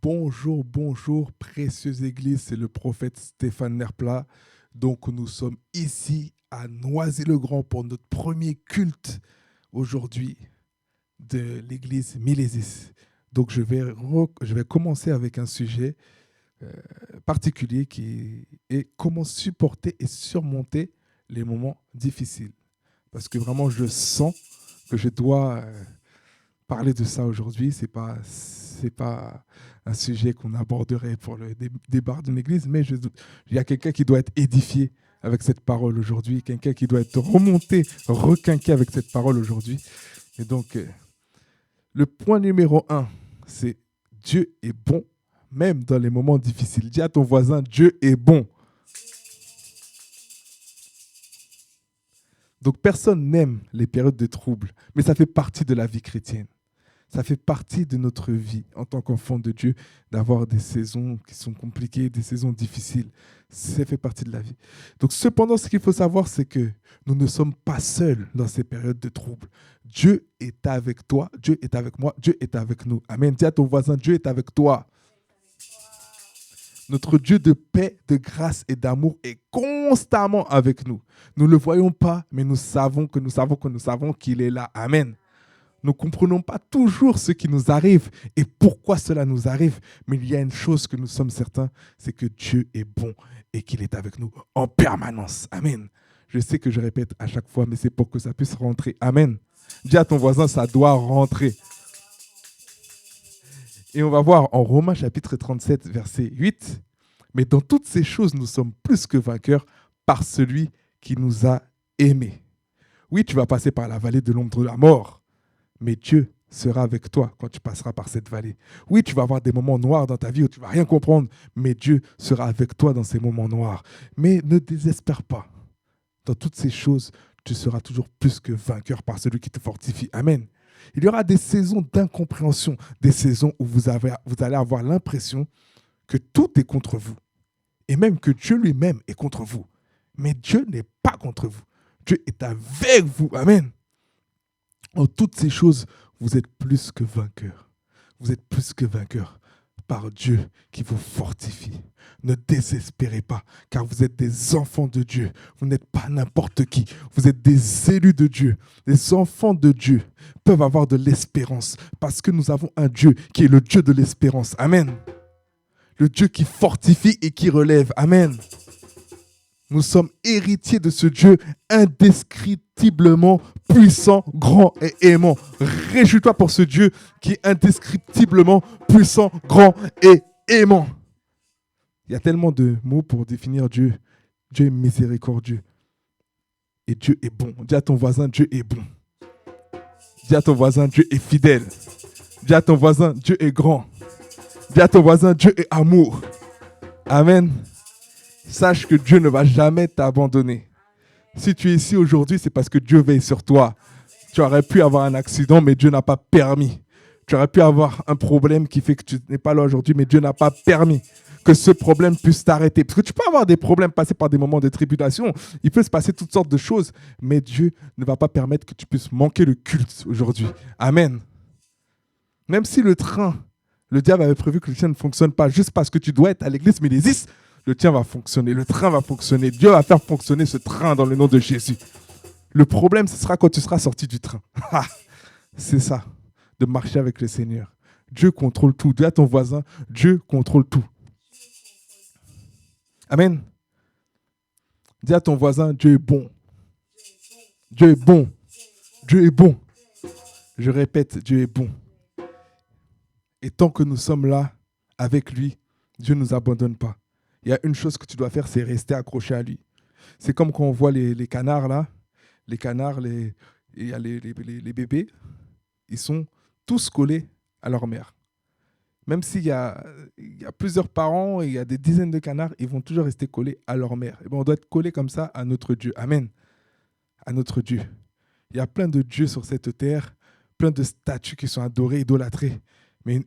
Bonjour, bonjour, précieuse Église, c'est le prophète Stéphane Nerpla. Donc nous sommes ici à Noisy-le-Grand pour notre premier culte aujourd'hui de l'Église Milésis. Donc je vais commencer avec un sujet particulier qui est comment supporter et surmonter les moments difficiles. Parce que vraiment je sens que je dois parler de ça aujourd'hui. C'est pas un sujet qu'on aborderait pour le débat d'une église, mais il y a quelqu'un qui doit être édifié avec cette parole aujourd'hui, quelqu'un qui doit être remonté, requinqué avec cette parole aujourd'hui. Et donc, le point numéro un, c'est Dieu est bon, même dans les moments difficiles. Dis à ton voisin, Dieu est bon. Donc, personne n'aime les périodes de trouble, mais ça fait partie de la vie chrétienne. Ça fait partie de notre vie en tant qu'enfant de Dieu d'avoir des saisons qui sont compliquées, des saisons difficiles. Ça fait partie de la vie. Donc cependant, ce qu'il faut savoir, c'est que nous ne sommes pas seuls dans ces périodes de trouble. Dieu est avec toi, Dieu est avec moi, Dieu est avec nous. Amen. Dis à ton voisin, Dieu est avec toi. Notre Dieu de paix, de grâce et d'amour est constamment avec nous. Nous ne le voyons pas, mais nous savons qu'il est là. Amen. Nous ne comprenons pas toujours ce qui nous arrive et pourquoi cela nous arrive, mais il y a une chose que nous sommes certains, c'est que Dieu est bon et qu'il est avec nous en permanence. Amen. Je sais que je répète à chaque fois, mais c'est pour que ça puisse rentrer. Amen. Dis à ton voisin, ça doit rentrer. Et on va voir en Romains chapitre 37, verset 8, mais dans toutes ces choses, nous sommes plus que vainqueurs par celui qui nous a aimés. Oui, tu vas passer par la vallée de l'ombre de la mort, mais Dieu sera avec toi quand tu passeras par cette vallée. Oui, tu vas avoir des moments noirs dans ta vie où tu ne vas rien comprendre, mais Dieu sera avec toi dans ces moments noirs. Mais ne désespère pas. Dans toutes ces choses, tu seras toujours plus que vainqueur par celui qui te fortifie. Amen. Il y aura des saisons d'incompréhension, des saisons où vous allez avoir l'impression que tout est contre vous, et même que Dieu lui-même est contre vous. Mais Dieu n'est pas contre vous. Dieu est avec vous. Amen. En toutes ces choses, vous êtes plus que vainqueurs. Vous êtes plus que vainqueurs par Dieu qui vous fortifie. Ne désespérez pas, car vous êtes des enfants de Dieu. Vous n'êtes pas n'importe qui. Vous êtes des élus de Dieu. Les enfants de Dieu peuvent avoir de l'espérance parce que nous avons un Dieu qui est le Dieu de l'espérance. Amen. Le Dieu qui fortifie et qui relève. Amen. Nous sommes héritiers de ce Dieu indescriptiblement puissant, grand et aimant. Réjouis-toi pour ce Dieu qui est indescriptiblement puissant, grand et aimant. Il y a tellement de mots pour définir Dieu. Dieu est miséricordieux. Et Dieu est bon. Dis à ton voisin, Dieu est bon. Dis à ton voisin, Dieu est fidèle. Dis à ton voisin, Dieu est grand. Dis à ton voisin, Dieu est amour. Amen. Sache que Dieu ne va jamais t'abandonner. Si tu es ici aujourd'hui, c'est parce que Dieu veille sur toi. Tu aurais pu avoir un accident, mais Dieu n'a pas permis. Tu aurais pu avoir un problème qui fait que tu n'es pas là aujourd'hui, mais Dieu n'a pas permis que ce problème puisse t'arrêter. Parce que tu peux avoir des problèmes, passer par des moments de tribulation. Il peut se passer toutes sortes de choses, mais Dieu ne va pas permettre que tu puisses manquer le culte aujourd'hui. Amen. Même si le diable avait prévu que le tien ne fonctionne pas juste parce que tu dois être à l'église Milésis, le tien va fonctionner, le train va fonctionner. Dieu va faire fonctionner ce train dans le nom de Jésus. Le problème, ce sera quand tu seras sorti du train. C'est ça, de marcher avec le Seigneur. Dieu contrôle tout. Dis à ton voisin, Dieu contrôle tout. Amen. Dis à ton voisin, Dieu est bon. Dieu est bon. Dieu est bon. Je répète, Dieu est bon. Et tant que nous sommes là avec lui, Dieu ne nous abandonne pas. Il y a une chose que tu dois faire, c'est rester accroché à lui. C'est comme quand on voit les canards là. Les canards, il y a les bébés, ils sont tous collés à leur mère. Même s'il y a plusieurs parents et il y a des dizaines de canards, ils vont toujours rester collés à leur mère. Et bien, on doit être collés comme ça à notre Dieu. Amen. À notre Dieu. Il y a plein de dieux sur cette terre, plein de statues qui sont adorées, idolâtrées. Mais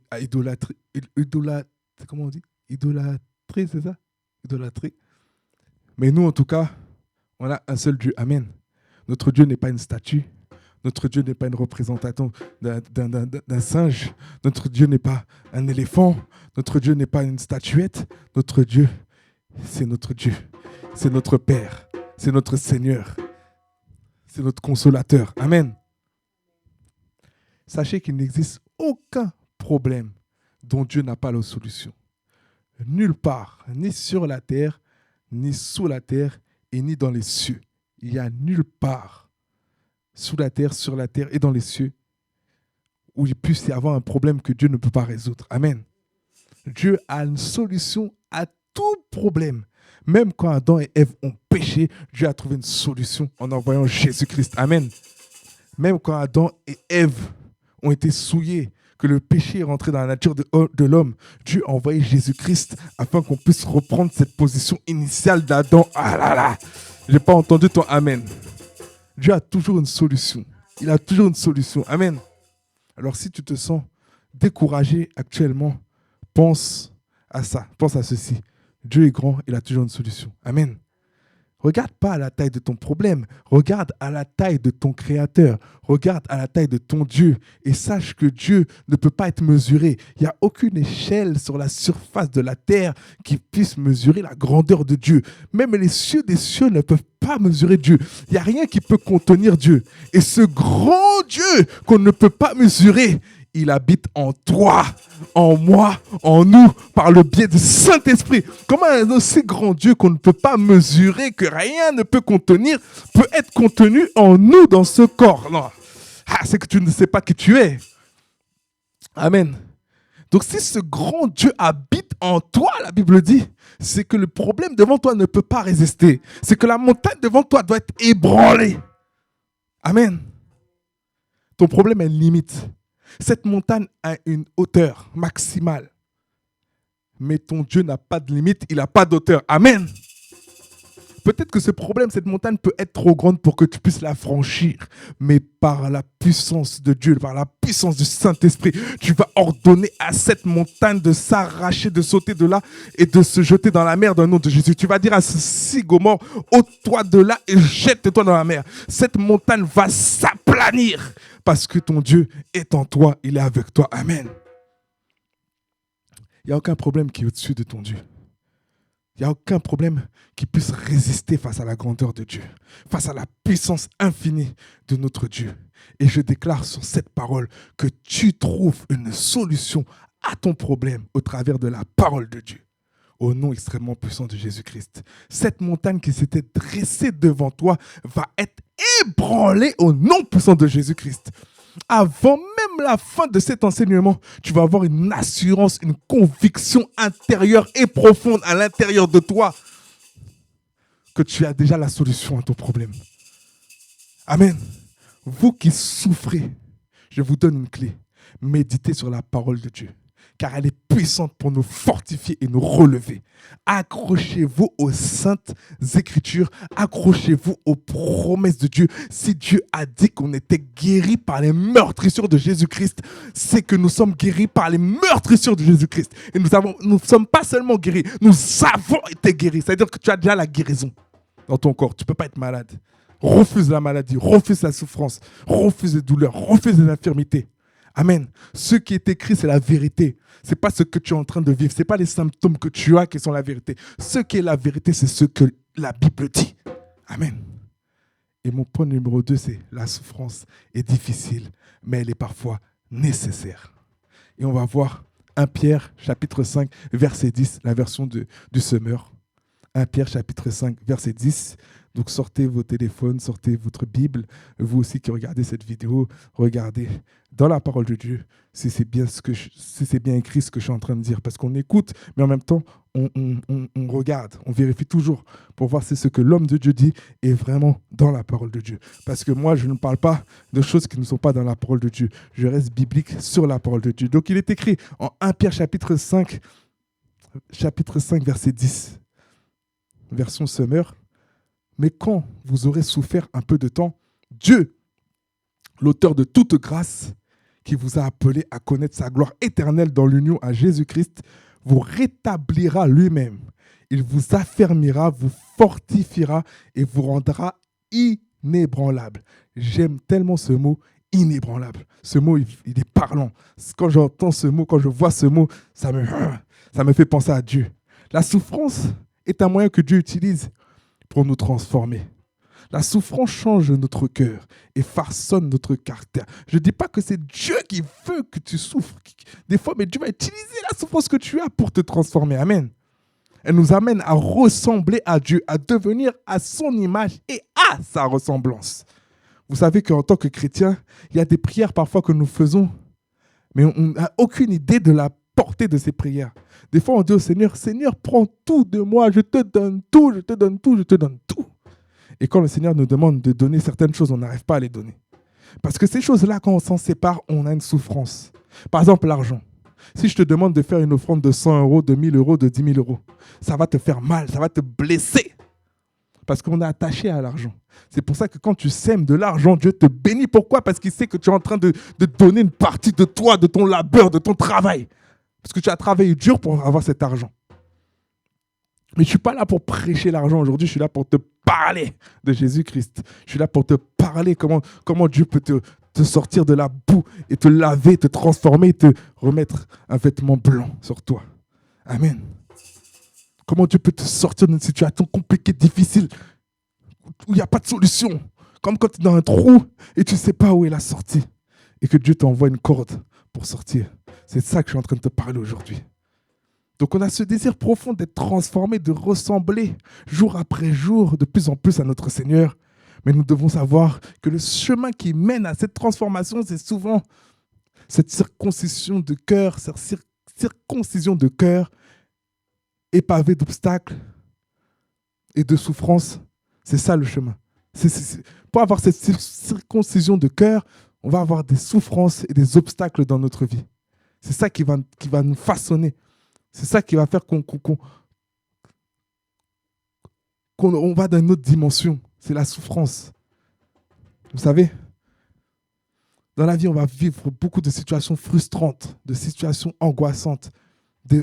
comment on dit? Idolâtrées, c'est ça? Idolâtrées. Mais nous, en tout cas, on a un seul Dieu. Amen. Notre Dieu n'est pas une statue. Notre Dieu n'est pas une représentation d'un singe. Notre Dieu n'est pas un éléphant. Notre Dieu n'est pas une statuette. Notre Dieu, c'est notre Dieu. C'est notre Père. C'est notre Seigneur. C'est notre consolateur. Amen. Sachez qu'il n'existe aucun problème dont Dieu n'a pas la solution. Nulle part, ni sur la terre, ni sous la terre, et ni dans les cieux. Il n'y a nulle part, sous la terre, sur la terre et dans les cieux, où il puisse y avoir un problème que Dieu ne peut pas résoudre. Amen. Dieu a une solution à tout problème. Même quand Adam et Ève ont péché, Dieu a trouvé une solution en envoyant Jésus-Christ. Amen. Même quand Adam et Ève ont été souillés, que le péché est rentré dans la nature de l'homme, Dieu a envoyé Jésus-Christ afin qu'on puisse reprendre cette position initiale d'Adam. Ah là là, je n'ai pas entendu ton Amen. Dieu a toujours une solution. Il a toujours une solution. Amen. Alors si tu te sens découragé actuellement, pense à ça, pense à ceci. Dieu est grand, il a toujours une solution. Amen. Regarde pas à la taille de ton problème, regarde à la taille de ton Créateur, regarde à la taille de ton Dieu et sache que Dieu ne peut pas être mesuré. Il n'y a aucune échelle sur la surface de la terre qui puisse mesurer la grandeur de Dieu. Même les cieux des cieux ne peuvent pas mesurer Dieu. Il n'y a rien qui peut contenir Dieu. Et ce grand Dieu qu'on ne peut pas mesurer, il habite en toi, en moi, en nous, par le biais du Saint-Esprit. Comment un aussi grand Dieu qu'on ne peut pas mesurer, que rien ne peut contenir, peut être contenu en nous dans ce corps? Non. Ah, c'est que tu ne sais pas qui tu es. Amen. Donc si ce grand Dieu habite en toi, la Bible dit, c'est que le problème devant toi ne peut pas résister. C'est que la montagne devant toi doit être ébranlée. Amen. Ton problème a une limite. Cette montagne a une hauteur maximale. Mais ton Dieu n'a pas de limite, il n'a pas d'auteur. Amen. Peut-être que ce problème, cette montagne peut être trop grande pour que tu puisses la franchir. Mais par la puissance de Dieu, par la puissance du Saint-Esprit, tu vas ordonner à cette montagne de s'arracher, de sauter de là et de se jeter dans la mer dans le nom de Jésus. Tu vas dire à ce sycomore, ôte-toi de là et jette-toi dans la mer. Cette montagne va s'aplanir parce que ton Dieu est en toi, il est avec toi. Amen. Il n'y a aucun problème qui est au-dessus de ton Dieu. Il n'y a aucun problème qui puisse résister face à la grandeur de Dieu, face à la puissance infinie de notre Dieu. Et je déclare sur cette parole que tu trouves une solution à ton problème au travers de la parole de Dieu. Au nom extrêmement puissant de Jésus-Christ. Cette montagne qui s'était dressée devant toi va être ébranlée au nom puissant de Jésus-Christ. Avant même la fin de cet enseignement, tu vas avoir une assurance, une conviction intérieure et profonde à l'intérieur de toi que tu as déjà la solution à ton problème. Amen. Vous qui souffrez, je vous donne une clé. Méditez sur la parole de Dieu, car elle est puissante pour nous fortifier et nous relever. Accrochez-vous aux saintes écritures, accrochez-vous aux promesses de Dieu. Si Dieu a dit qu'on était guéris par les meurtrissures de Jésus-Christ, c'est que nous sommes guéris par les meurtrissures de Jésus-Christ. Et nous ne sommes pas seulement guéris, nous avons été guéris. C'est-à-dire que tu as déjà la guérison dans ton corps. Tu ne peux pas être malade. Refuse la maladie, refuse la souffrance, refuse les douleurs, refuse les infirmités. Amen. Ce qui est écrit, c'est la vérité. Ce n'est pas ce que tu es en train de vivre. Ce n'est pas les symptômes que tu as qui sont la vérité. Ce qui est la vérité, c'est ce que la Bible dit. Amen. Et mon point numéro 2, c'est la souffrance est difficile, mais elle est parfois nécessaire. Et on va voir 1 Pierre, chapitre 5, verset 10, la version du Semeur. 1 Pierre, chapitre 5, verset 10. Donc sortez vos téléphones, sortez votre Bible. Vous aussi qui regardez cette vidéo, regardez dans la parole de Dieu si c'est bien écrit ce que je suis en train de dire. Parce qu'on écoute, mais en même temps, on regarde, on vérifie toujours pour voir si ce que l'homme de Dieu dit est vraiment dans la parole de Dieu. Parce que moi, je ne parle pas de choses qui ne sont pas dans la parole de Dieu. Je reste biblique sur la parole de Dieu. Donc il est écrit en 1 Pierre chapitre 5, verset 10, version Semeur. Mais quand vous aurez souffert un peu de temps, Dieu, l'auteur de toute grâce, qui vous a appelé à connaître sa gloire éternelle dans l'union à Jésus-Christ, vous rétablira lui-même. Il vous affermira, vous fortifiera et vous rendra inébranlable. J'aime tellement ce mot inébranlable. Ce mot, il est parlant. Quand j'entends ce mot, quand je vois ce mot, ça me fait penser à Dieu. La souffrance est un moyen que Dieu utilise pour nous transformer. La souffrance change notre cœur et façonne notre caractère. Je ne dis pas que c'est Dieu qui veut que tu souffres. Des fois, mais Dieu va utiliser la souffrance que tu as pour te transformer. Amen. Elle nous amène à ressembler à Dieu, à devenir à son image et à sa ressemblance. Vous savez qu'en tant que chrétien, il y a des prières parfois que nous faisons, mais on n'a aucune idée de la portée de ces prières. Des fois, on dit au Seigneur, Seigneur, prends tout de moi, je te donne tout, je te donne tout, je te donne tout. Et quand le Seigneur nous demande de donner certaines choses, on n'arrive pas à les donner. Parce que ces choses-là, quand on s'en sépare, on a une souffrance. Par exemple, l'argent. Si je te demande de faire une offrande de 100 euros, de 1000 euros, de 10 000 euros, ça va te faire mal, ça va te blesser. Parce qu'on est attaché à l'argent. C'est pour ça que quand tu sèmes de l'argent, Dieu te bénit. Pourquoi ? Parce qu'il sait que tu es en train de donner une partie de toi, de ton labeur, de ton travail. Parce que tu as travaillé dur pour avoir cet argent. Mais je ne suis pas là pour prêcher l'argent aujourd'hui, je suis là pour te parler de Jésus-Christ. Je suis là pour te parler comment Dieu peut te sortir de la boue et te laver, te transformer, et te remettre un vêtement blanc sur toi. Amen. Comment Dieu peut te sortir d'une situation compliquée, difficile, où il n'y a pas de solution. Comme quand tu es dans un trou et tu ne sais pas où est la sortie. Et que Dieu t'envoie une corde pour sortir. C'est ça que je suis en train de te parler aujourd'hui. Donc on a ce désir profond d'être transformé, de ressembler jour après jour de plus en plus à notre Seigneur. Mais nous devons savoir que le chemin qui mène à cette transformation, c'est souvent cette circoncision de cœur, cette circoncision de cœur épavée d'obstacles et de souffrances. C'est ça le chemin. Pour avoir cette circoncision de cœur, on va avoir des souffrances et des obstacles dans notre vie. C'est ça qui va nous façonner. C'est ça qui va faire qu'on va dans une autre dimension. C'est la souffrance. Vous savez, dans la vie, on va vivre beaucoup de situations frustrantes, de situations angoissantes.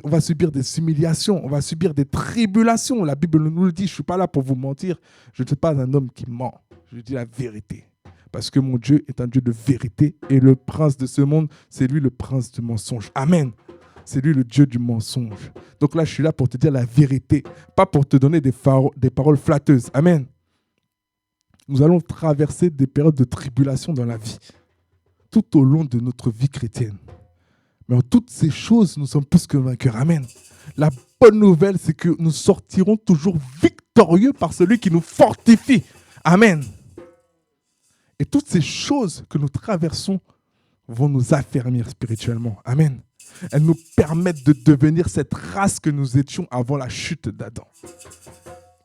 On va subir des humiliations, on va subir des tribulations. La Bible nous le dit, je ne suis pas là pour vous mentir. Je ne suis pas un homme qui ment. Je dis la vérité. Parce que mon Dieu est un Dieu de vérité et le prince de ce monde, c'est lui le prince du mensonge. Amen. C'est lui le Dieu du mensonge. Donc là, je suis là pour te dire la vérité, pas pour te donner des paroles flatteuses. Amen. Nous allons traverser des périodes de tribulation dans la vie, tout au long de notre vie chrétienne. Mais en toutes ces choses, nous sommes plus que vainqueurs. Amen. La bonne nouvelle, c'est que nous sortirons toujours victorieux par celui qui nous fortifie. Amen. Et toutes ces choses que nous traversons vont nous affermir spirituellement. Amen. Elles nous permettent de devenir cette race que nous étions avant la chute d'Adam.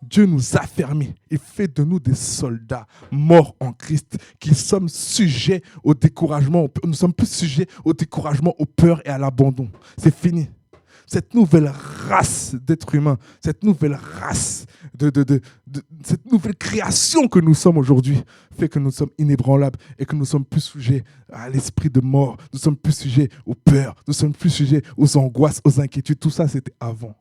Dieu nous affermit et fait de nous des soldats morts en Christ qui sommes sujets au découragement. Nous sommes plus sujets au découragement, aux peurs et à l'abandon. C'est fini. Cette nouvelle race d'êtres humains, cette nouvelle race, cette nouvelle création que nous sommes aujourd'hui fait que nous sommes inébranlables et que nous sommes plus sujets à l'esprit de mort. Nous sommes plus sujets aux peurs, nous sommes plus sujets aux angoisses, aux inquiétudes. Tout ça, c'était avant.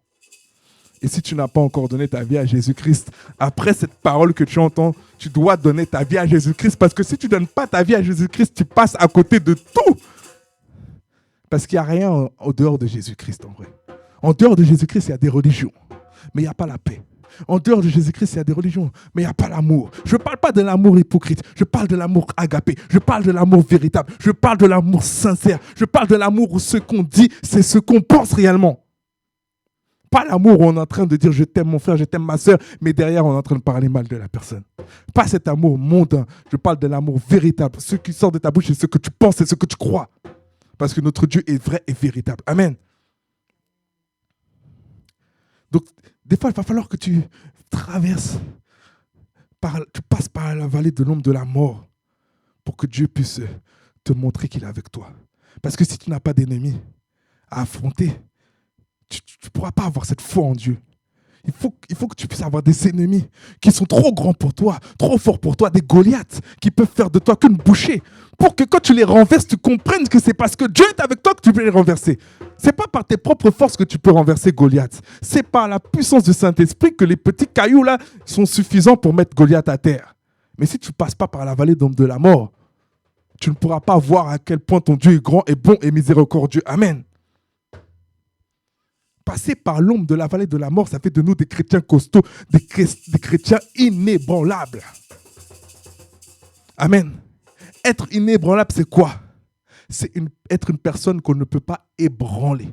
Et si tu n'as pas encore donné ta vie à Jésus-Christ, après cette parole que tu entends, tu dois donner ta vie à Jésus-Christ. Parce que si tu ne donnes pas ta vie à Jésus-Christ, tu passes à côté de tout. Parce qu'il n'y a rien en dehors de Jésus-Christ, en vrai. En dehors de Jésus-Christ, il y a des religions, mais il n'y a pas la paix. En dehors de Jésus-Christ, il y a des religions, mais il n'y a pas l'amour. Je ne parle pas de l'amour hypocrite, je parle de l'amour agapé, je parle de l'amour véritable, je parle de l'amour sincère, je parle de l'amour où ce qu'on dit, c'est ce qu'on pense réellement. Pas l'amour où on est en train de dire « je t'aime mon frère, je t'aime ma soeur », mais derrière, on est en train de parler mal de la personne. Pas cet amour mondain, je parle de l'amour véritable. Ce qui sort de ta bouche, c'est ce que tu penses, c'est ce que tu crois. Parce que notre Dieu est vrai et véritable. Amen. Donc, des fois, il va falloir que tu traverses, tu passes par la vallée de l'ombre de la mort pour que Dieu puisse te montrer qu'il est avec toi. Parce que si tu n'as pas d'ennemis à affronter, tu ne pourras pas avoir cette foi en Dieu. Il faut que tu puisses avoir des ennemis qui sont trop grands pour toi, trop forts pour toi, des Goliaths qui peuvent faire de toi qu'une bouchée. Pour que quand tu les renverses, tu comprennes que c'est parce que Dieu est avec toi que tu peux les renverser. Ce n'est pas par tes propres forces que tu peux renverser Goliath. C'est par la puissance du Saint-Esprit que les petits cailloux là sont suffisants pour mettre Goliath à terre. Mais si tu ne passes pas par la vallée d'ombre de la mort, tu ne pourras pas voir à quel point ton Dieu est grand et bon et miséricordieux. Amen. Passer par l'ombre de la vallée de la mort, ça fait de nous des chrétiens costauds, des chrétiens inébranlables. Amen. Être inébranlable, c'est quoi? C'est être une personne qu'on ne peut pas ébranler.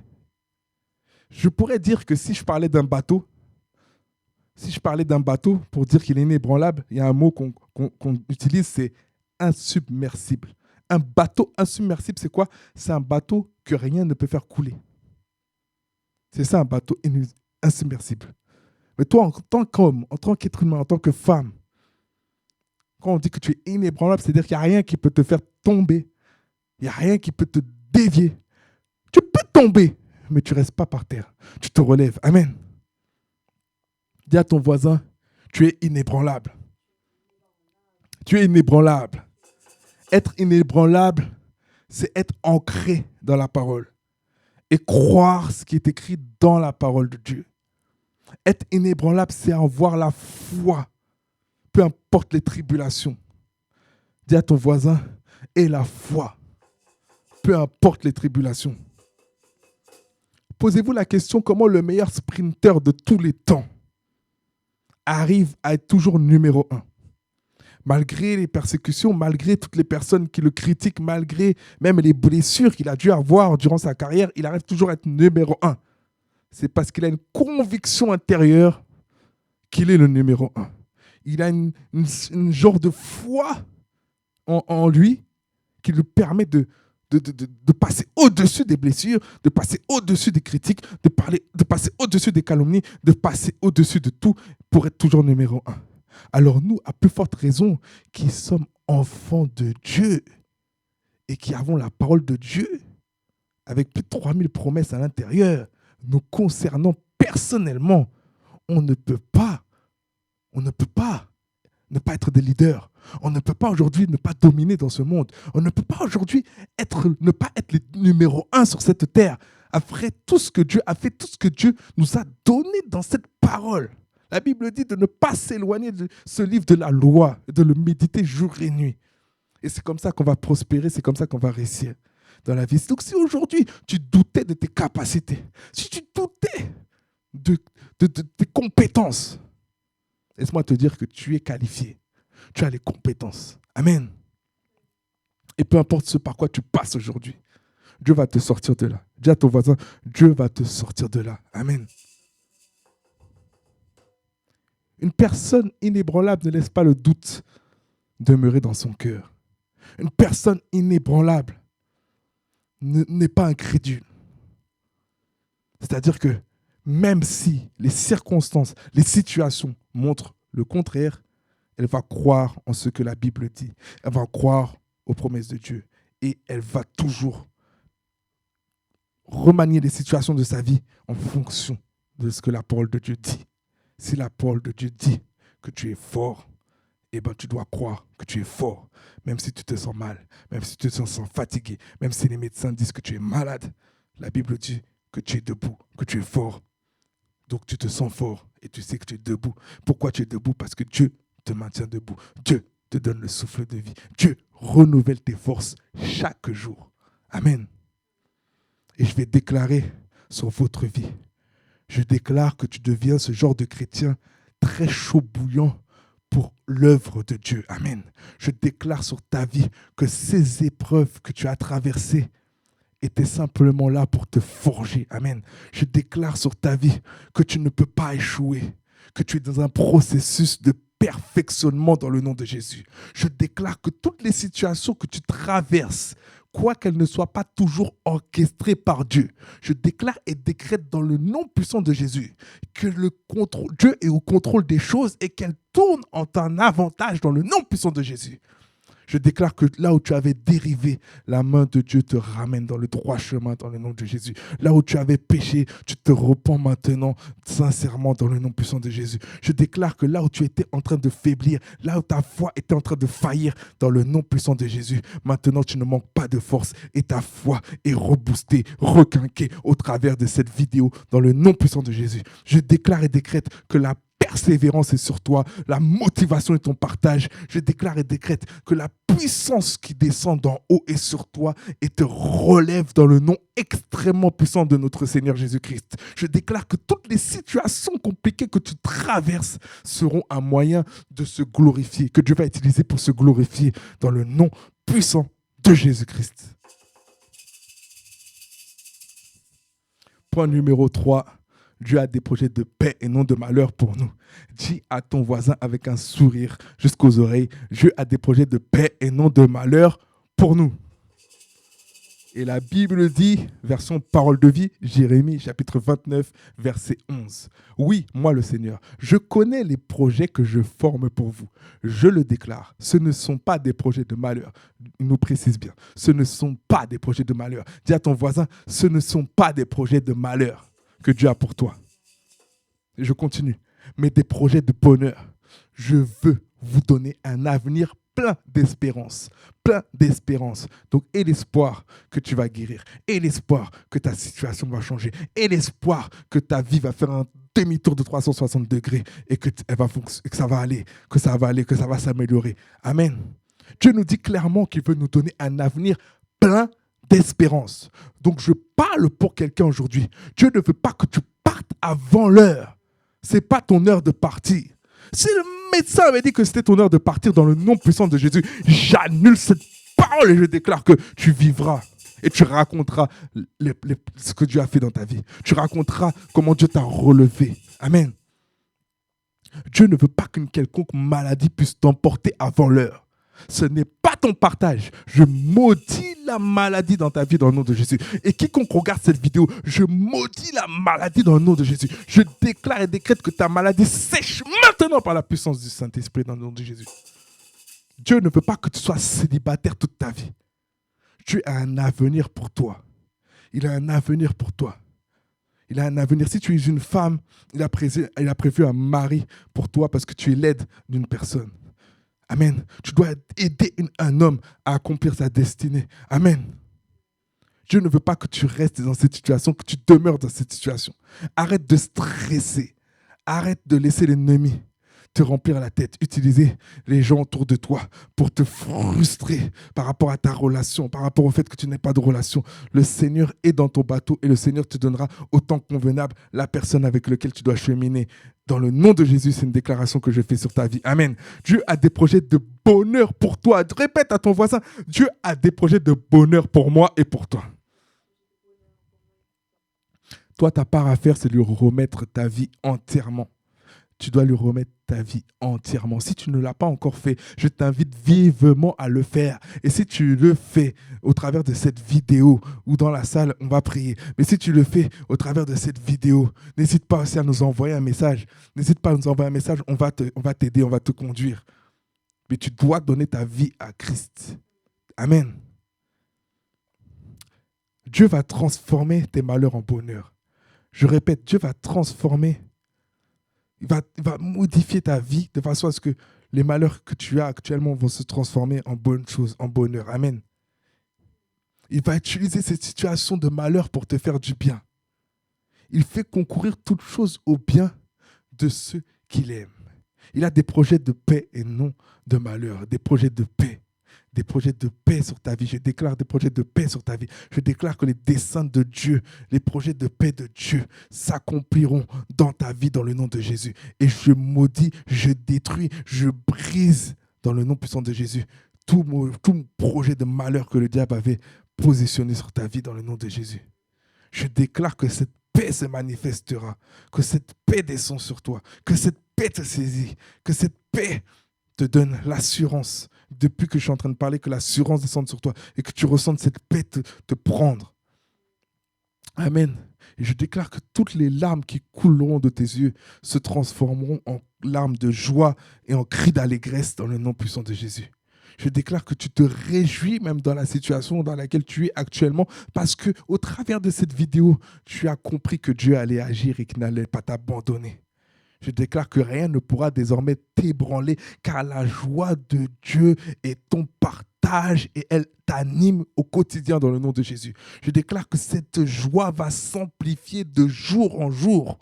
Je pourrais dire que si je parlais d'un bateau, pour dire qu'il est inébranlable, il y a un mot qu'on utilise, c'est insubmersible. Un bateau insubmersible, c'est quoi? C'est un bateau que rien ne peut faire couler. C'est ça un bateau insubmersible. Mais toi, en tant qu'homme, en tant qu'être humain, en tant que femme, quand on dit que tu es inébranlable, c'est-à-dire qu'il n'y a rien qui peut te faire tomber. Il n'y a rien qui peut te dévier. Tu peux tomber, mais tu ne restes pas par terre. Tu te relèves. Amen. Dis à ton voisin, tu es inébranlable. Tu es inébranlable. Être inébranlable, c'est être ancré dans la parole et croire ce qui est écrit dans la parole de Dieu. Être inébranlable, c'est avoir la foi, peu importe les tribulations. Dis à ton voisin, aie la foi, peu importe les tribulations. Posez-vous la question, comment le meilleur sprinter de tous les temps arrive à être toujours numéro 1? Malgré les persécutions, malgré toutes les personnes qui le critiquent, malgré même les blessures qu'il a dû avoir durant sa carrière, il arrive toujours à être numéro 1. C'est parce qu'il a une conviction intérieure qu'il est le numéro 1. Il a une genre de foi en lui qui lui permet de passer au-dessus des blessures, de passer au-dessus des critiques, de passer au-dessus des calomnies, de passer au-dessus de tout pour être toujours numéro 1. Alors nous, à plus forte raison, qui sommes enfants de Dieu et qui avons la parole de Dieu, avec plus de 3000 promesses à l'intérieur, nous concernant personnellement, on ne peut pas ne pas être des leaders. On ne peut pas aujourd'hui ne pas dominer dans ce monde. On ne peut pas aujourd'hui ne pas être les numéro 1 sur cette terre. Après tout ce que Dieu a fait, tout ce que Dieu nous a donné dans cette parole. La Bible dit de ne pas s'éloigner de ce livre de la loi, de le méditer jour et nuit. Et c'est comme ça qu'on va prospérer, c'est comme ça qu'on va réussir dans la vie. Donc si aujourd'hui tu doutais de tes capacités, si tu doutais de tes compétences, laisse-moi te dire que tu es qualifié. Tu as les compétences. Amen. Et peu importe ce par quoi tu passes aujourd'hui, Dieu va te sortir de là. Dis à ton voisin, Dieu va te sortir de là. Amen. Une personne inébranlable ne laisse pas le doute demeurer dans son cœur. Une personne inébranlable n'est pas incrédule. C'est-à-dire que même si les circonstances, les situations montrent le contraire, elle va croire en ce que la Bible dit. Elle va croire aux promesses de Dieu. Et elle va toujours remanier les situations de sa vie en fonction de ce que la parole de Dieu dit. Si la parole de Dieu dit que tu es fort, eh ben, tu dois croire que tu es fort. Même si tu te sens mal, même si tu te sens fatigué, même si les médecins disent que tu es malade, la Bible dit que tu es debout, que tu es fort. Donc tu te sens fort et tu sais que tu es debout. Pourquoi tu es debout? Parce que Dieu te maintient debout. Dieu te donne le souffle de vie. Dieu renouvelle tes forces chaque jour. Amen. Et je vais déclarer sur votre vie. Je déclare que tu deviens ce genre de chrétien très chaud bouillant pour l'œuvre de Dieu. Amen. Je déclare sur ta vie que ces épreuves que tu as traversées étaient simplement là pour te forger. Amen. Je déclare sur ta vie que tu ne peux pas échouer, que tu es dans un processus de perfectionnement dans le nom de Jésus. Je déclare que toutes les situations que tu traverses, quoi qu'elles ne soient pas toujours orchestrées par Dieu, je déclare et décrète dans le nom puissant de Jésus que Dieu est au contrôle des choses et qu'elles tournent en ton avantage dans le nom puissant de Jésus. Je déclare que là où tu avais dérivé, la main de Dieu te ramène dans le droit chemin dans le nom de Jésus. Là où tu avais péché, tu te repens maintenant sincèrement dans le nom puissant de Jésus. Je déclare que là où tu étais en train de faiblir, là où ta foi était en train de faillir dans le nom puissant de Jésus, maintenant tu ne manques pas de force et ta foi est reboostée, requinquée au travers de cette vidéo dans le nom puissant de Jésus. Je déclare et décrète que la persévérance est sur toi, la motivation est ton partage. Je déclare et décrète que la puissance qui descend d'en haut est sur toi et te relève dans le nom extrêmement puissant de notre Seigneur Jésus-Christ. Je déclare que toutes les situations compliquées que tu traverses seront un moyen de se glorifier, que Dieu va utiliser pour se glorifier dans le nom puissant de Jésus-Christ. Point numéro 3. Dieu a des projets de paix et non de malheur pour nous. Dis à ton voisin avec un sourire jusqu'aux oreilles, Dieu a des projets de paix et non de malheur pour nous. Et la Bible dit, version parole de vie, Jérémie chapitre 29, verset 11. Oui, moi le Seigneur, je connais les projets que je forme pour vous. Je le déclare, ce ne sont pas des projets de malheur. Il nous précise bien, ce ne sont pas des projets de malheur. Dis à ton voisin, ce ne sont pas des projets de malheur que Dieu a pour toi. Et je continue, mais des projets de bonheur. Je veux vous donner un avenir plein d'espérance, plein d'espérance. Donc, et l'espoir que tu vas guérir, et l'espoir que ta situation va changer, et l'espoir que ta vie va faire un demi-tour de 360 degrés et que ça va aller, que ça va s'améliorer. Amen. Dieu nous dit clairement qu'il veut nous donner un avenir plein d'espérance. Donc, je parle pour quelqu'un aujourd'hui. Dieu ne veut pas que tu partes avant l'heure. Ce n'est pas ton heure de partir. Si le médecin avait dit que c'était ton heure de partir dans le nom puissant de Jésus, j'annule cette parole et je déclare que tu vivras et tu raconteras ce que Dieu a fait dans ta vie. Tu raconteras comment Dieu t'a relevé. Amen. Dieu ne veut pas qu'une quelconque maladie puisse t'emporter avant l'heure. Ce n'est pas ton partage. Je maudis la maladie dans ta vie dans le nom de Jésus. Et quiconque regarde cette vidéo, je maudis la maladie dans le nom de Jésus. Je déclare et décrète que ta maladie sèche maintenant par la puissance du Saint-Esprit dans le nom de Jésus. Dieu ne veut pas que tu sois célibataire toute ta vie. Dieu a un avenir pour toi. Il a un avenir pour toi. Il a un avenir. Si tu es une femme, il a prévu un mari pour toi parce que tu es l'aide d'une personne. Amen. Tu dois aider un homme à accomplir sa destinée. Amen. Dieu ne veut pas que tu restes dans cette situation, que tu demeures dans cette situation. Arrête de stresser. Arrête de laisser l'ennemi te remplir la tête. Utiliser les gens autour de toi pour te frustrer par rapport à ta relation, par rapport au fait que tu n'aies pas de relation. Le Seigneur est dans ton bateau et le Seigneur te donnera au temps convenable la personne avec laquelle tu dois cheminer. Dans le nom de Jésus, c'est une déclaration que je fais sur ta vie. Amen. Dieu a des projets de bonheur pour toi. Répète à ton voisin, Dieu a des projets de bonheur pour moi et pour toi. Toi, ta part à faire, c'est lui remettre ta vie entièrement. Tu dois lui remettre ta vie entièrement. Si tu ne l'as pas encore fait, je t'invite vivement à le faire. Et si tu le fais au travers de cette vidéo ou dans la salle, on va prier. Mais si tu le fais au travers de cette vidéo, n'hésite pas aussi à nous envoyer un message. N'hésite pas à nous envoyer un message. On va t'aider, on va te conduire. Mais tu dois donner ta vie à Christ. Amen. Dieu va transformer tes malheurs en bonheur. Je répète, Dieu va transformer. Il va modifier ta vie de façon à ce que les malheurs que tu as actuellement vont se transformer en bonnes choses, en bonheur. Amen. Il va utiliser cette situation de malheur pour te faire du bien. Il fait concourir toutes choses au bien de ceux qu'il aime. Il a des projets de paix et non de malheur. Des projets de paix. Des projets de paix sur ta vie. Je déclare des projets de paix sur ta vie. Je déclare que les desseins de Dieu, les projets de paix de Dieu s'accompliront dans ta vie dans le nom de Jésus. Et je maudis, je détruis, je brise dans le nom puissant de Jésus tout projet de malheur que le diable avait positionné sur ta vie dans le nom de Jésus. Je déclare que cette paix se manifestera, que cette paix descend sur toi, que cette paix te saisit, que cette paix te donne l'assurance, depuis que je suis en train de parler, que l'assurance descende sur toi et que tu ressentes cette paix te prendre. Amen. Et je déclare que toutes les larmes qui couleront de tes yeux se transformeront en larmes de joie et en cris d'allégresse dans le nom puissant de Jésus. Je déclare que tu te réjouis même dans la situation dans laquelle tu es actuellement parce qu'au travers de cette vidéo, tu as compris que Dieu allait agir et qu'il n'allait pas t'abandonner. Je déclare que rien ne pourra désormais t'ébranler car la joie de Dieu est ton partage et elle t'anime au quotidien dans le nom de Jésus. Je déclare que cette joie va s'amplifier de jour en jour.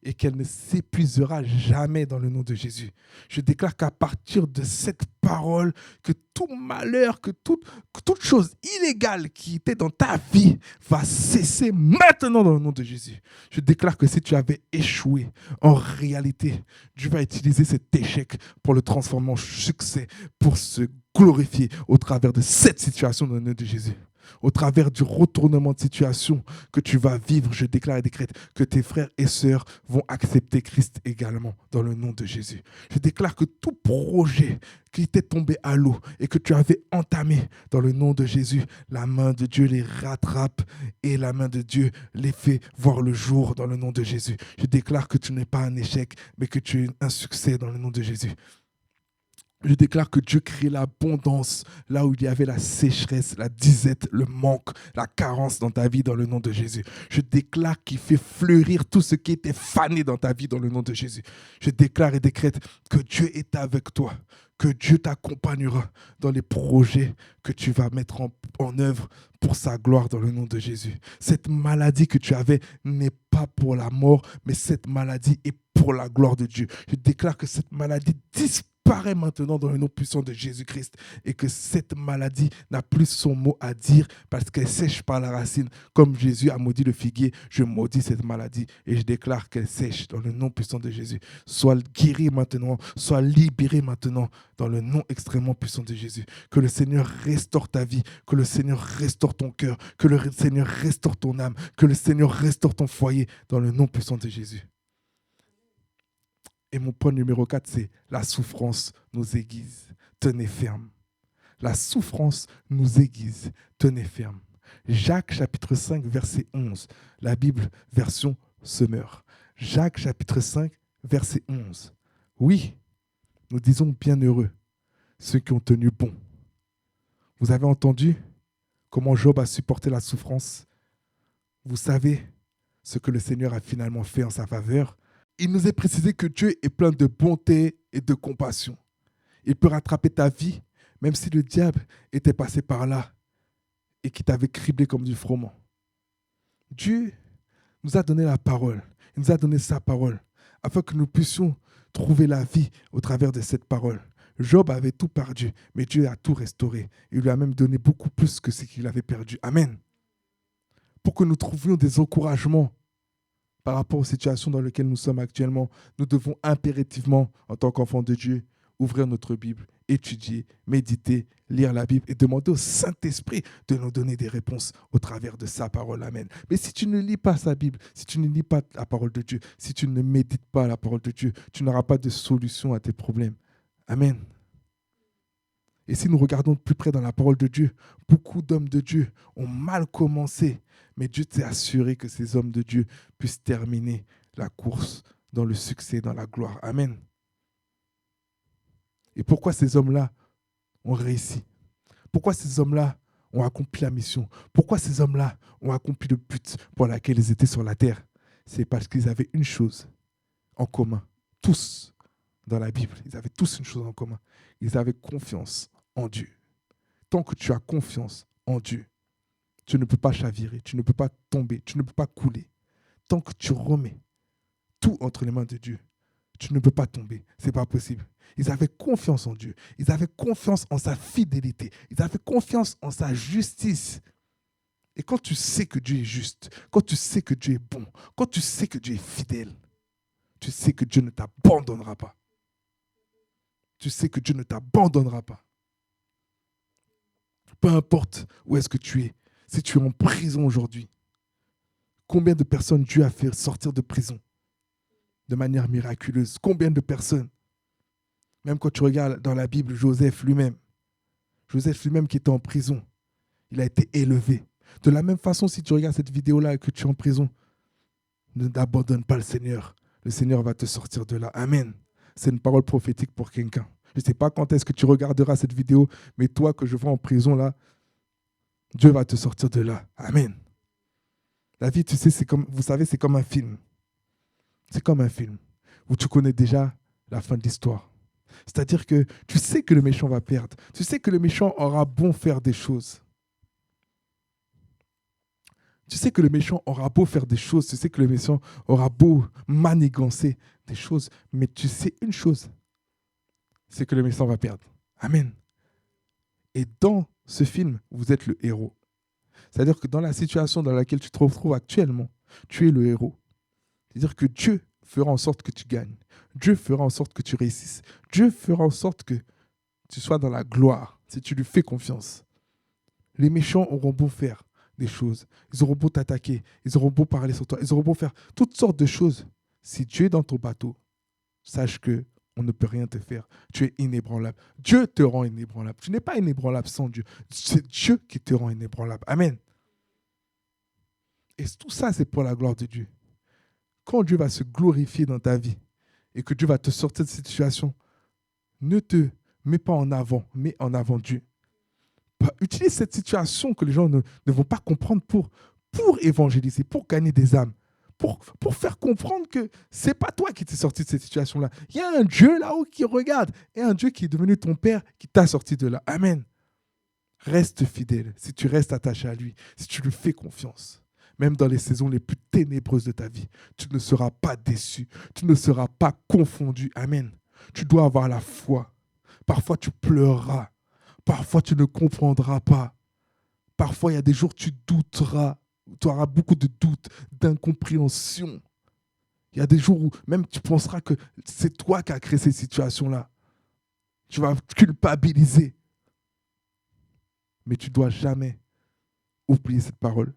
et qu'elle ne s'épuisera jamais dans le nom de Jésus. Je déclare qu'à partir de cette parole, que tout malheur, que toute chose illégale qui était dans ta vie va cesser maintenant dans le nom de Jésus. Je déclare que si tu avais échoué, en réalité, Dieu va utiliser cet échec pour le transformer en succès, pour se glorifier au travers de cette situation dans le nom de Jésus. Au travers du retournement de situation que tu vas vivre, je déclare et décrète que tes frères et sœurs vont accepter Christ également dans le nom de Jésus. Je déclare que tout projet qui était tombé à l'eau et que tu avais entamé dans le nom de Jésus, la main de Dieu les rattrape et la main de Dieu les fait voir le jour dans le nom de Jésus. Je déclare que tu n'es pas un échec, mais que tu es un succès dans le nom de Jésus. Je déclare que Dieu crée l'abondance là où il y avait la sécheresse, la disette, le manque, la carence dans ta vie dans le nom de Jésus. Je déclare qu'il fait fleurir tout ce qui était fané dans ta vie dans le nom de Jésus. Je déclare et décrète que Dieu est avec toi, que Dieu t'accompagnera dans les projets que tu vas mettre en œuvre pour sa gloire dans le nom de Jésus. Cette maladie que tu avais n'est pas pour la mort, mais cette maladie est pour la gloire de Dieu. Je déclare que cette maladie disparaît maintenant dans le nom puissant de Jésus-Christ et que cette maladie n'a plus son mot à dire parce qu'elle sèche par la racine. Comme Jésus a maudit le figuier, je maudis cette maladie et je déclare qu'elle sèche dans le nom puissant de Jésus. Sois guéri maintenant, sois libéré maintenant dans le nom extrêmement puissant de Jésus. Que le Seigneur restaure ta vie, que le Seigneur restaure ton cœur, que le Seigneur restaure ton âme, que le Seigneur restaure ton foyer dans le nom puissant de Jésus. Et mon point numéro 4, c'est la souffrance nous aiguise. Tenez ferme. La souffrance nous aiguise. Tenez ferme. Jacques chapitre 5, verset 11. La Bible, version Semeur. Jacques chapitre 5, verset 11. Oui, nous disons bienheureux ceux qui ont tenu bon. Vous avez entendu comment Job a supporté la souffrance? Vous savez ce que le Seigneur a finalement fait en sa faveur? Il nous est précisé que Dieu est plein de bonté et de compassion. Il peut rattraper ta vie, même si le diable était passé par là et qui t'avait criblé comme du froment. Dieu nous a donné la parole. Il nous a donné sa parole afin que nous puissions trouver la vie au travers de cette parole. Job avait tout perdu, mais Dieu a tout restauré. Il lui a même donné beaucoup plus que ce qu'il avait perdu. Amen. Pour que nous trouvions des encouragements par rapport aux situations dans lesquelles nous sommes actuellement, nous devons impérativement, en tant qu'enfants de Dieu, ouvrir notre Bible, étudier, méditer, lire la Bible et demander au Saint-Esprit de nous donner des réponses au travers de sa parole. Amen. Mais si tu ne lis pas sa Bible, si tu ne lis pas la parole de Dieu, si tu ne médites pas la parole de Dieu, tu n'auras pas de solution à tes problèmes. Amen. Et si nous regardons de plus près dans la parole de Dieu, beaucoup d'hommes de Dieu ont mal commencé, mais Dieu s'est assuré que ces hommes de Dieu puissent terminer la course dans le succès, dans la gloire. Amen. Et pourquoi ces hommes-là ont réussi? Pourquoi ces hommes-là ont accompli la mission? Pourquoi ces hommes-là ont accompli le but pour lequel ils étaient sur la terre? C'est parce qu'ils avaient une chose en commun. Tous, dans la Bible, ils avaient tous une chose en commun. Ils avaient confiance en Dieu. Tant que tu as confiance en Dieu, tu ne peux pas chavirer, tu ne peux pas tomber, tu ne peux pas couler. Tant que tu remets tout entre les mains de Dieu, tu ne peux pas tomber. Ce n'est pas possible. Ils avaient confiance en Dieu. Ils avaient confiance en sa fidélité. Ils avaient confiance en sa justice. Et quand tu sais que Dieu est juste, quand tu sais que Dieu est bon, quand tu sais que Dieu est fidèle, tu sais que Dieu ne t'abandonnera pas. Tu sais que Dieu ne t'abandonnera pas. Peu importe où est-ce que tu es, si tu es en prison aujourd'hui, combien de personnes Dieu a fait sortir de prison de manière miraculeuse? Combien de personnes? Même quand tu regardes dans la Bible, Joseph lui-même qui était en prison, il a été élevé. De la même façon, si tu regardes cette vidéo-là et que tu es en prison, ne t'abandonne pas le Seigneur. Le Seigneur va te sortir de là. Amen. C'est une parole prophétique pour quelqu'un. Je ne sais pas quand est-ce que tu regarderas cette vidéo, mais toi que je vois en prison là, Dieu va te sortir de là. Amen. La vie, tu sais, vous savez, c'est comme un film. C'est comme un film où tu connais déjà la fin de l'histoire. C'est-à-dire que tu sais que le méchant va perdre. Tu sais que le méchant aura bon faire des choses. Tu sais que le méchant aura beau faire des choses, tu sais que le méchant aura beau manigancer des choses, mais tu sais une chose, c'est que le méchant va perdre. Amen. Et dans ce film, vous êtes le héros. C'est-à-dire que dans la situation dans laquelle tu te retrouves actuellement, tu es le héros. C'est-à-dire que Dieu fera en sorte que tu gagnes. Dieu fera en sorte que tu réussisses. Dieu fera en sorte que tu sois dans la gloire si tu lui fais confiance. Les méchants auront beau faire des choses. Ils auront beau t'attaquer. Ils auront beau parler sur toi. Ils auront beau faire toutes sortes de choses. Si Dieu est dans ton bateau, sache que on ne peut rien te faire. Tu es inébranlable. Dieu te rend inébranlable. Tu n'es pas inébranlable sans Dieu. C'est Dieu qui te rend inébranlable. Amen. Et tout ça, c'est pour la gloire de Dieu. Quand Dieu va se glorifier dans ta vie et que Dieu va te sortir de cette situation, ne te mets pas en avant, mets en avant Dieu. Utilise cette situation que les gens ne vont pas comprendre pour évangéliser, pour gagner des âmes, pour faire comprendre que ce n'est pas toi qui t'es sorti de cette situation-là. Il y a un Dieu là-haut qui regarde et un Dieu qui est devenu ton Père qui t'a sorti de là. Amen. Reste fidèle si tu restes attaché à lui, si tu lui fais confiance. Même dans les saisons les plus ténébreuses de ta vie, tu ne seras pas déçu, tu ne seras pas confondu. Amen. Tu dois avoir la foi. Parfois, tu pleureras. Parfois, tu ne comprendras pas. Parfois, il y a des jours où tu douteras. Tu auras beaucoup de doutes, d'incompréhension. Il y a des jours où même tu penseras que c'est toi qui as créé cette situation-là. Tu vas culpabiliser. Mais tu ne dois jamais oublier cette parole.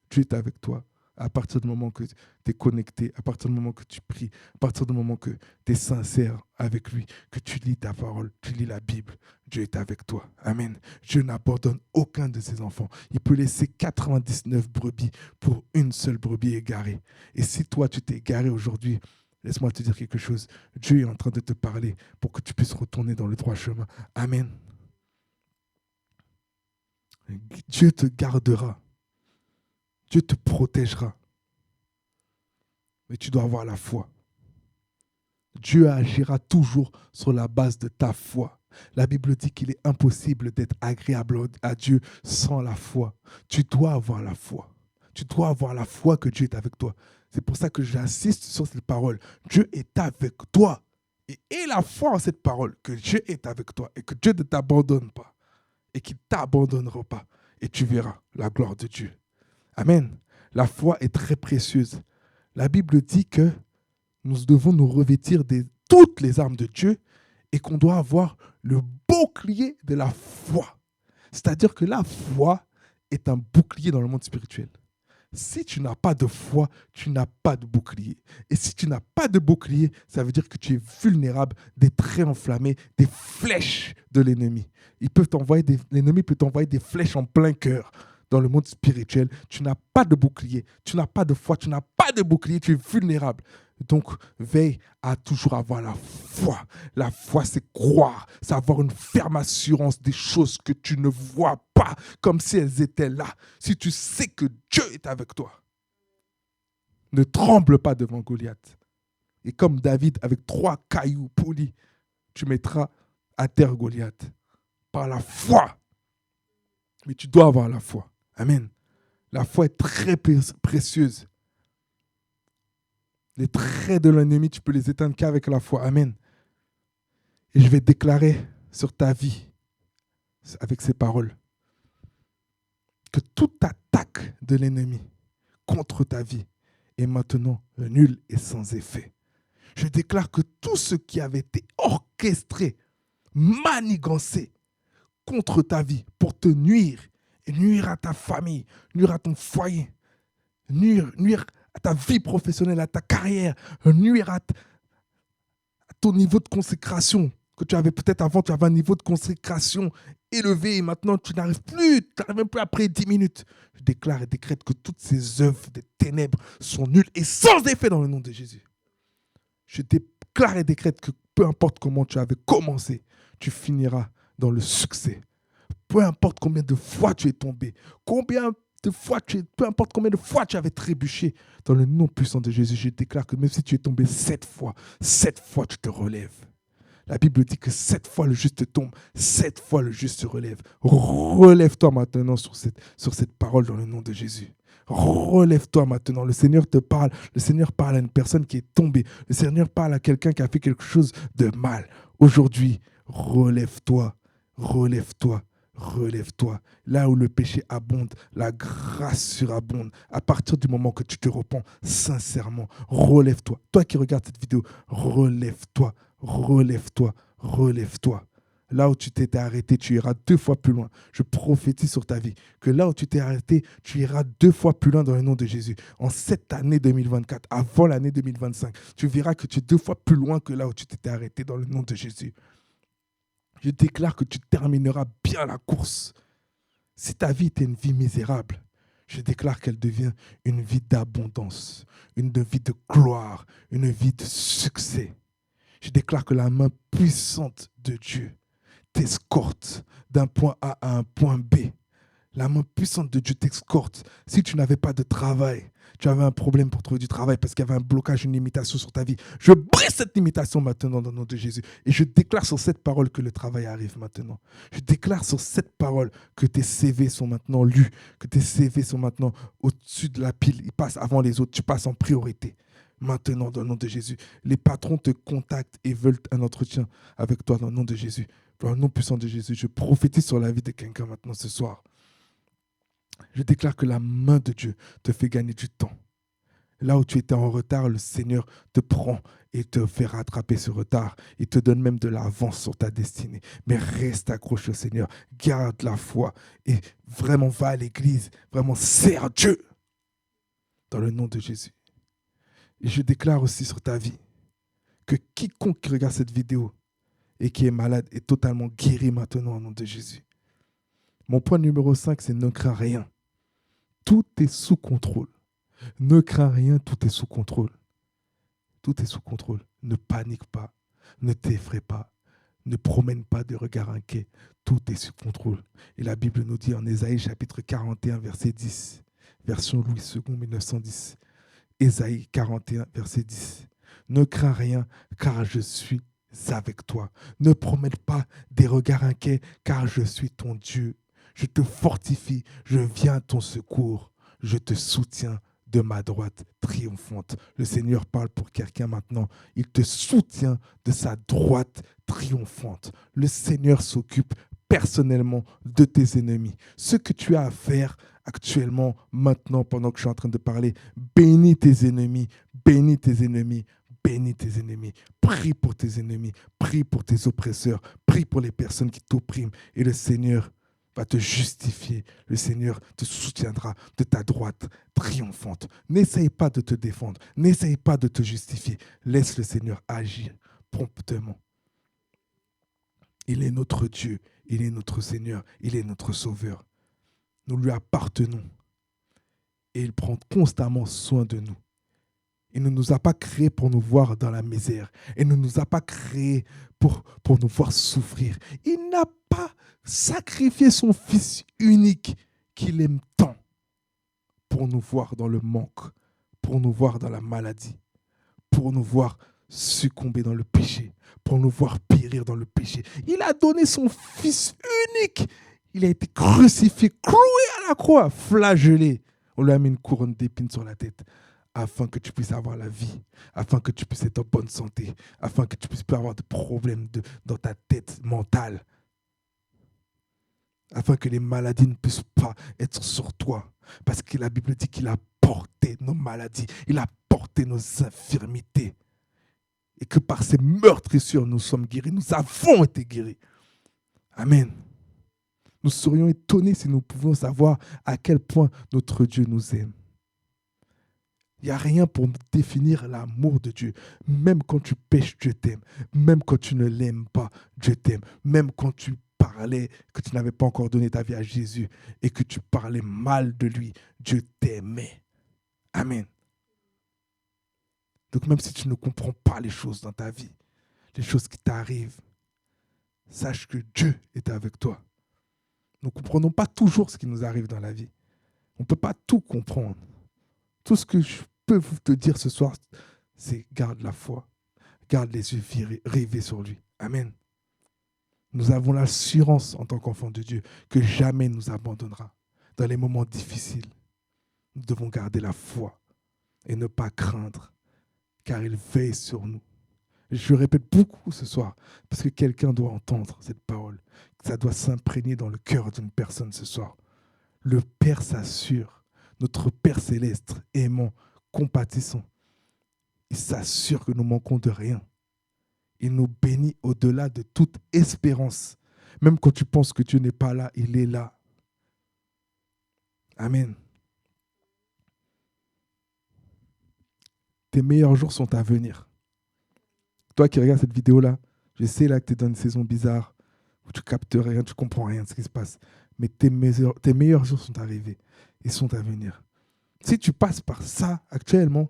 Dieu est avec toi à partir du moment que tu es connecté, à partir du moment que tu pries, à partir du moment que tu es sincère avec lui, que tu lis ta parole, tu lis la Bible. Dieu est avec toi. Amen. Dieu n'abandonne aucun de ses enfants. Il peut laisser 99 brebis pour une seule brebis égarée. Et si toi, tu t'es égaré aujourd'hui, laisse-moi te dire quelque chose. Dieu est en train de te parler pour que tu puisses retourner dans le droit chemin. Amen. Dieu te gardera. Dieu te protégera. Mais tu dois avoir la foi. Dieu agira toujours sur la base de ta foi. La Bible dit qu'il est impossible d'être agréable à Dieu sans la foi. Tu dois avoir la foi. Tu dois avoir la foi que Dieu est avec toi. C'est pour ça que j'insiste sur cette parole. Dieu est avec toi. Et aie la foi en cette parole, que Dieu est avec toi et que Dieu ne t'abandonne pas et qu'il ne t'abandonnera pas. Et tu verras la gloire de Dieu. Amen. La foi est très précieuse. La Bible dit que nous devons nous revêtir de toutes les armes de Dieu et qu'on doit avoir le bouclier de la foi. C'est-à-dire que la foi est un bouclier dans le monde spirituel. Si tu n'as pas de foi, tu n'as pas de bouclier. Et si tu n'as pas de bouclier, ça veut dire que tu es vulnérable des traits enflammés, des flèches de l'ennemi. L'ennemi peut t'envoyer des flèches en plein cœur. Dans le monde spirituel, tu n'as pas de bouclier, tu n'as pas de foi, tu n'as pas de bouclier, tu es vulnérable. Donc, veille à toujours avoir la foi. La foi, c'est croire, c'est avoir une ferme assurance des choses que tu ne vois pas, comme si elles étaient là. Si tu sais que Dieu est avec toi, ne tremble pas devant Goliath. Et comme David, avec 3 cailloux polis, tu mettras à terre Goliath par la foi. Mais tu dois avoir la foi. Amen. La foi est très précieuse. Les traits de l'ennemi, tu peux les éteindre qu'avec la foi. Amen. Et je vais déclarer sur ta vie, avec ces paroles, que toute attaque de l'ennemi contre ta vie est maintenant nulle et sans effet. Je déclare que tout ce qui avait été orchestré, manigancé contre ta vie pour te nuire, et nuire à ta famille, nuire à ton foyer, nuire à ta vie professionnelle, à ta carrière, nuire à ton niveau de consécration que tu avais peut-être avant, tu avais un niveau de consécration élevé et maintenant tu n'arrives même plus après 10 minutes. Je déclare et décrète que toutes ces œuvres des ténèbres sont nulles et sans effet dans le nom de Jésus. Je déclare et décrète que peu importe comment tu avais commencé, tu finiras dans le succès. Peu importe combien de fois tu es tombé, peu importe combien de fois tu avais trébuché, dans le nom puissant de Jésus, je déclare que même si tu es tombé 7 fois tu te relèves. La Bible dit que 7 fois le juste tombe, 7 fois le juste se relève. Relève-toi maintenant sur cette parole dans le nom de Jésus. Relève-toi maintenant. Le Seigneur te parle. Le Seigneur parle à une personne qui est tombée. Le Seigneur parle à quelqu'un qui a fait quelque chose de mal. Aujourd'hui, relève-toi, relève-toi, relève-toi. Là où le péché abonde, la grâce surabonde. À partir du moment que tu te repens sincèrement, relève-toi. Toi qui regardes cette vidéo, relève-toi, relève-toi, relève-toi. Là où tu t'étais arrêté, tu iras 2 fois plus loin. Je prophétise sur ta vie que là où tu t'es arrêté, tu iras 2 fois plus loin dans le nom de Jésus. En cette année 2024, avant l'année 2025, tu verras que tu es 2 fois plus loin que là où tu t'étais arrêté dans le nom de Jésus. Je déclare que tu termineras bien la course. Si ta vie était une vie misérable, je déclare qu'elle devient une vie d'abondance, une vie de gloire, une vie de succès. Je déclare que la main puissante de Dieu t'escorte d'un point A à un point B. La main puissante de Dieu t'escorte. Si tu n'avais pas de travail, tu avais un problème pour trouver du travail parce qu'il y avait un blocage, une limitation sur ta vie. Je brise cette limitation maintenant dans le nom de Jésus. Et je déclare sur cette parole que le travail arrive maintenant. Je déclare sur cette parole que tes CV sont maintenant lus, que tes CV sont maintenant au-dessus de la pile. Ils passent avant les autres. Tu passes en priorité. Maintenant, dans le nom de Jésus. Les patrons te contactent et veulent un entretien avec toi dans le nom de Jésus. Dans le nom puissant de Jésus, je prophétise sur la vie de quelqu'un maintenant ce soir. Je déclare que la main de Dieu te fait gagner du temps. Là où tu étais en retard, le Seigneur te prend et te fait rattraper ce retard. Il te donne même de l'avance sur ta destinée. Mais reste accroché au Seigneur. Garde la foi et vraiment va à l'église. Vraiment sers Dieu dans le nom de Jésus. Et je déclare aussi sur ta vie que quiconque regarde cette vidéo et qui est malade est totalement guéri maintenant au nom de Jésus. Mon point numéro 5, c'est ne crains rien. Tout est sous contrôle. Ne crains rien, tout est sous contrôle. Tout est sous contrôle. Ne panique pas, ne t'effraie pas, ne promène pas de regard inquiet. Tout est sous contrôle. Et la Bible nous dit en Ésaïe chapitre 41, verset 10, version Louis II, 1910. Ésaïe 41, verset 10. Ne crains rien, car je suis avec toi. Ne promène pas des regards inquiets, car je suis ton Dieu. Je te fortifie, je viens à ton secours. Je te soutiens de ma droite triomphante. Le Seigneur parle pour quelqu'un maintenant. Il te soutient de sa droite triomphante. Le Seigneur s'occupe personnellement de tes ennemis. Ce que tu as à faire actuellement, maintenant, pendant que je suis en train de parler, bénis tes ennemis, bénis tes ennemis, bénis tes ennemis. Prie pour tes ennemis, prie pour tes oppresseurs, prie pour les personnes qui t'oppriment. Et le Seigneur va te justifier. Le Seigneur te soutiendra de ta droite triomphante. N'essaye pas de te défendre. N'essaye pas de te justifier. Laisse le Seigneur agir promptement. Il est notre Dieu. Il est notre Seigneur. Il est notre Sauveur. Nous lui appartenons. Et il prend constamment soin de nous. Il ne nous a pas créés pour nous voir dans la misère. Il ne nous a pas créés pour nous voir souffrir. Il n'a pas sacrifié son Fils unique qu'il aime tant pour nous voir dans le manque, pour nous voir dans la maladie, pour nous voir succomber dans le péché, pour nous voir périr dans le péché. Il a donné son Fils unique. Il a été crucifié, cloué à la croix, flagellé. On lui a mis une couronne d'épines sur la tête afin que tu puisses avoir la vie, afin que tu puisses être en bonne santé, afin que tu puisses pas avoir de problèmes dans ta tête mentale, afin que les maladies ne puissent pas être sur toi. Parce que la Bible dit qu'il a porté nos maladies, il a porté nos infirmités. Et que par ses meurtrissures, nous sommes guéris, nous avons été guéris. Amen. Nous serions étonnés si nous pouvions savoir à quel point notre Dieu nous aime. Il n'y a rien pour définir l'amour de Dieu. Même quand tu pèches, Dieu t'aime. Même quand tu ne l'aimes pas, Dieu t'aime. Même quand tu parlais, que tu n'avais pas encore donné ta vie à Jésus et que tu parlais mal de lui, Dieu t'aimait. Amen. Donc même si tu ne comprends pas les choses dans ta vie, les choses qui t'arrivent, sache que Dieu est avec toi. Nous ne comprenons pas toujours ce qui nous arrive dans la vie. On ne peut pas tout comprendre. Tout ce que je peux vous te dire ce soir, c'est garde la foi. Garde les yeux rivés sur lui. Amen. Nous avons l'assurance en tant qu'enfants de Dieu que jamais nous abandonnera dans les moments difficiles. Nous devons garder la foi et ne pas craindre, car il veille sur nous. Je répète beaucoup ce soir, parce que quelqu'un doit entendre cette parole. Ça doit s'imprégner dans le cœur d'une personne ce soir. Le Père s'assure, notre Père céleste, aimant, compatissant, il s'assure que nous manquons de rien. Il nous bénit au-delà de toute espérance. Même quand tu penses que Dieu n'est pas là, il est là. Amen. Tes meilleurs jours sont à venir. Toi qui regardes cette vidéo-là, je sais là que tu es dans une saison bizarre, où tu captes rien, tu comprends rien de ce qui se passe. Mais tes meilleurs jours sont arrivés. Ils sont à venir. Si tu passes par ça actuellement,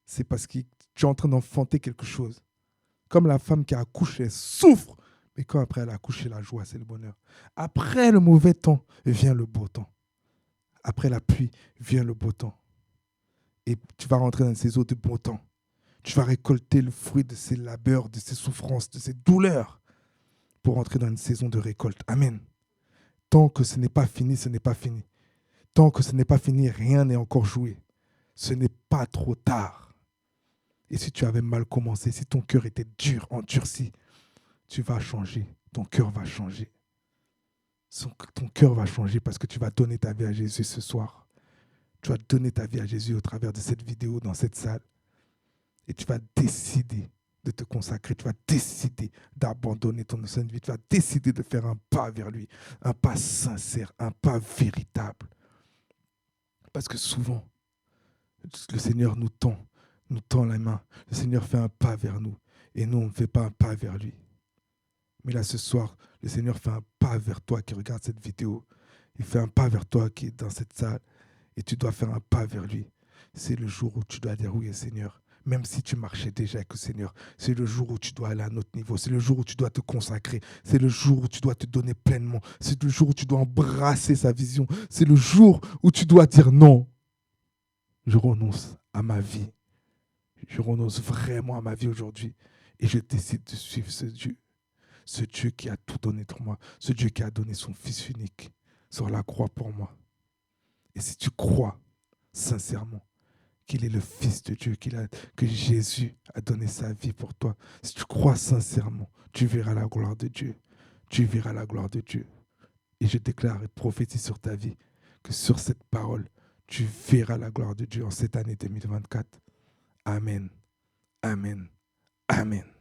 c'est parce que tu es en train d'enfanter quelque chose. Comme la femme qui a accouché, elle souffre. Mais quand après elle a accouché, la joie, c'est le bonheur. Après le mauvais temps, vient le beau temps. Après la pluie, vient le beau temps. Et tu vas rentrer dans une saison de beau temps. Tu vas récolter le fruit de ces labeurs, de ces souffrances, de ces douleurs pour entrer dans une saison de récolte. Amen. Tant que ce n'est pas fini, ce n'est pas fini. Tant que ce n'est pas fini, rien n'est encore joué. Ce n'est pas trop tard. Et si tu avais mal commencé, si ton cœur était dur, endurci, tu vas changer. Ton cœur va changer. Ton cœur va changer parce que tu vas donner ta vie à Jésus ce soir. Tu vas donner ta vie à Jésus au travers de cette vidéo, dans cette salle. Et tu vas décider de te consacrer. Tu vas décider d'abandonner ton ancienne vie. Tu vas décider de faire un pas vers lui. Un pas sincère, un pas véritable. Parce que souvent, le Seigneur nous tend la main. Le Seigneur fait un pas vers nous. Et nous, on ne fait pas un pas vers lui. Mais là, ce soir, le Seigneur fait un pas vers toi qui regarde cette vidéo. Il fait un pas vers toi qui est dans cette salle. Et tu dois faire un pas vers lui. C'est le jour où tu dois dire oui, Seigneur. Même si tu marchais déjà avec le Seigneur, c'est le jour où tu dois aller à un autre niveau. C'est le jour où tu dois te consacrer. C'est le jour où tu dois te donner pleinement. C'est le jour où tu dois embrasser sa vision. C'est le jour où tu dois dire non. Je renonce à ma vie. Je renonce vraiment à ma vie aujourd'hui. Et je décide de suivre ce Dieu. Ce Dieu qui a tout donné pour moi. Ce Dieu qui a donné son Fils unique sur la croix pour moi. Et si tu crois sincèrement qu'il est le Fils de Dieu, que Jésus a donné sa vie pour toi, si tu crois sincèrement, tu verras la gloire de Dieu. Tu verras la gloire de Dieu. Et je déclare et prophétise sur ta vie que sur cette parole, tu verras la gloire de Dieu en cette année 2024. Amen. Amen. Amen.